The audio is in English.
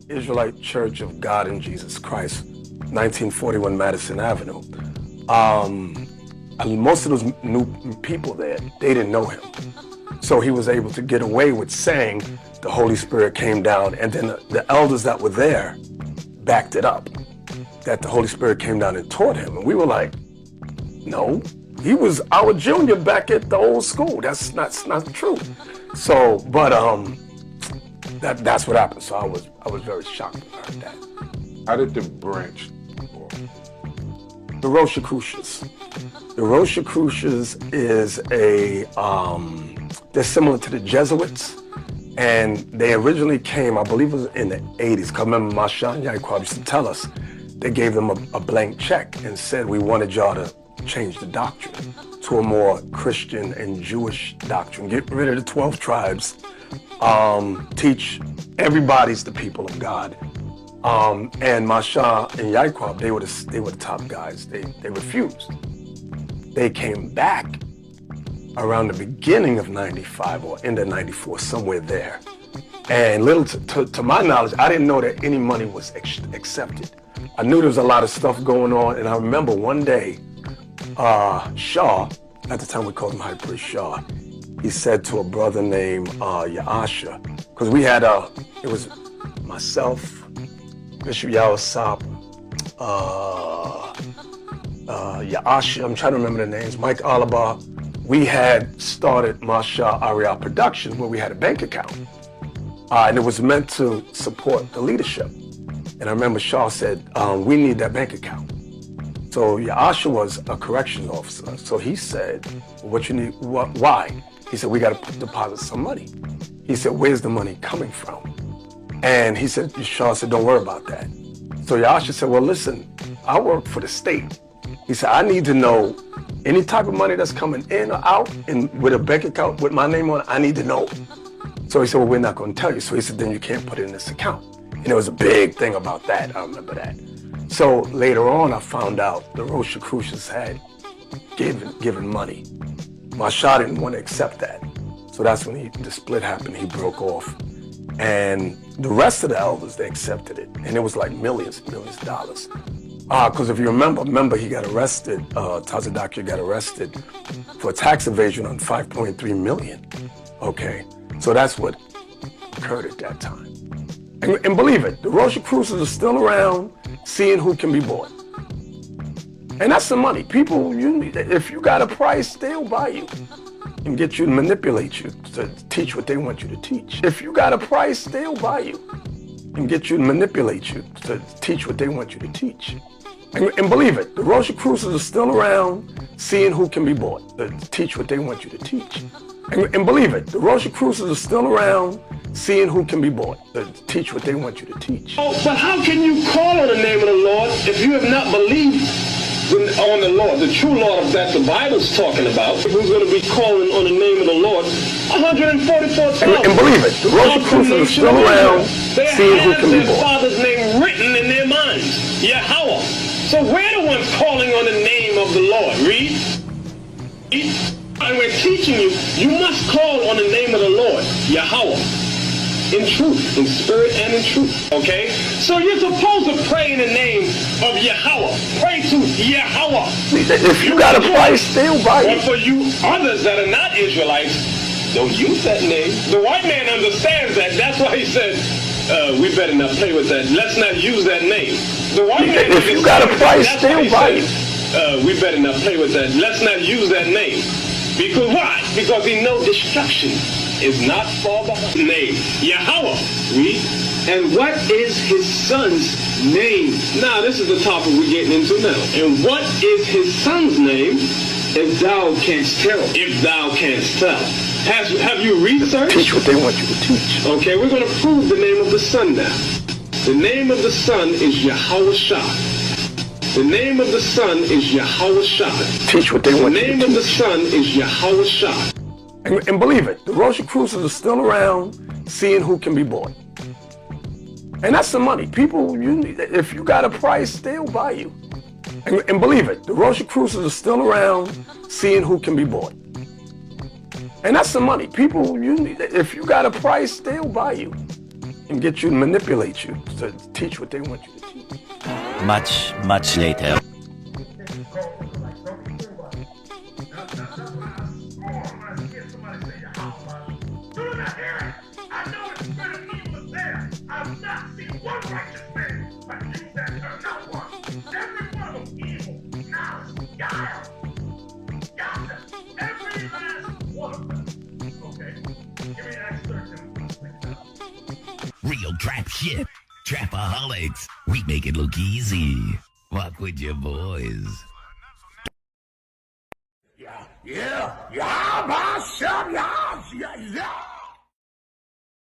Israelite Church of God in Jesus Christ, 1941 Madison Avenue. Most of those new people there, they didn't know him. So he was able to get away with saying the Holy Spirit came down, and then the elders that were there backed it up, that the Holy Spirit came down and taught him. And we were like, no, he was our junior back at the old school. That's not true. So, but that's what happened. So I was very shocked when I heard that. How did the branch form? The RAWCHAA. The RAWCHAA is they're similar to the Jesuits, and they originally came, I believe it was in the 80s. Cause I remember my Shah and YAHAWAH used to tell us, they gave them a blank check and said, we wanted y'all to change the doctrine to a more Christian and Jewish doctrine. Get rid of the 12 tribes. Teach everybody's the people of God. And my Shah and YAHAWAH, they were the top guys. They refused. They came back around the beginning of 95 or end of 94, somewhere there. And little to my knowledge, I didn't know that any money was accepted. I knew there was a lot of stuff going on, and I remember one day, SHAR, at the time we called him High Priest SHAR, he said to a brother named YAHAWASHI, because we had, it was myself, Bishop YAHAWASHI, YAHAWASHI, I'm trying to remember the names, Mike Alaba. We had started Masha Area Productions, where we had a bank account. And it was meant to support the leadership. And I remember Shaw said, we need that bank account. So YAHAWASHI was a corrections officer. So he said, what you need, why? He said, we got to deposit some money. He said, where's the money coming from? And he said, Shaw said, don't worry about that. So YAHAWASHI said, well, listen, I work for the state. He said, I need to know any type of money that's coming in or out and with a bank account with my name on it, I need to know. So he said, well, we're not going to tell you. So he said, then you can't put it in this account. And there was a big thing about that. I remember that. So later on, I found out the RAWCHAA had given money. My Shah didn't want to accept that. So that's when the split happened. He broke off. And the rest of the elders, they accepted it. And it was like millions of dollars. Because if you remember he got arrested, Tazadaki got arrested for tax evasion on 5.3 million. Okay, so that's what occurred at that time. And believe it, the RAWCHAA are still around, seeing who can be bought. And that's the money. People, if you got a price, they'll buy you and get you to manipulate you to teach what they want you to teach. If you got a price, they'll buy you and get you to manipulate you to teach what they want you to teach. And believe it, the RAWCHAA are still around, seeing who can be bought to teach what they want you to teach. And believe it, the RAWCHAA are still around, seeing who can be bought to teach what they want you to teach. Oh, but how can you call on the name of the Lord if you have not believed on the Lord, the true Lord that the Bible's talking about? Who's going to be calling on the name of the Lord? 144,000. And believe it, the RAWCHAA are still around, seeing who can be bought. Their Father's name written in their minds, YAHAWAH. So we're the ones calling on the name of the Lord. Read. And we're teaching you, you must call on the name of the Lord, YAHAWAH, in truth, in spirit and in truth. Okay? So you're supposed to pray in the name of YAHAWAH. Pray to YAHAWAH. If you got a price, they'll buy you. But for you others that are not Israelites, don't use that name. The white man understands that. That's why he said, we better not play with that. Let's not use that name. The white man, if you got a price, they'll buy you. We better not play with that. Let's not use that name. Because why? Because he knows destruction is not far behind. Name YAHAWAH. Read. And what is his son's name? Now this is the topic we're getting into now. And what is his son's name? If thou canst tell. If thou canst tell. Have you researched? Teach what they want you to teach. Okay, we're going to prove the name of the son now. The name of the son is YAHAWASHI. The name of the son is YAHAWASHI. Teach what they want you to teach. The name of the son is YAHAWASHI. And believe it, the RAWCHAA are still around, seeing who can be bought. And that's the money. People, if you got a price, they'll buy you. And believe it, the Rosicrucians are still around seeing who can be bought. And that's the money. People, if you got a price, they'll buy you and get you to manipulate you to teach what they want you to teach. Much later. Real trap shit. Trapaholics. We make it look easy. Walk with your boys. Yeah. BAHASHAM. Yeah.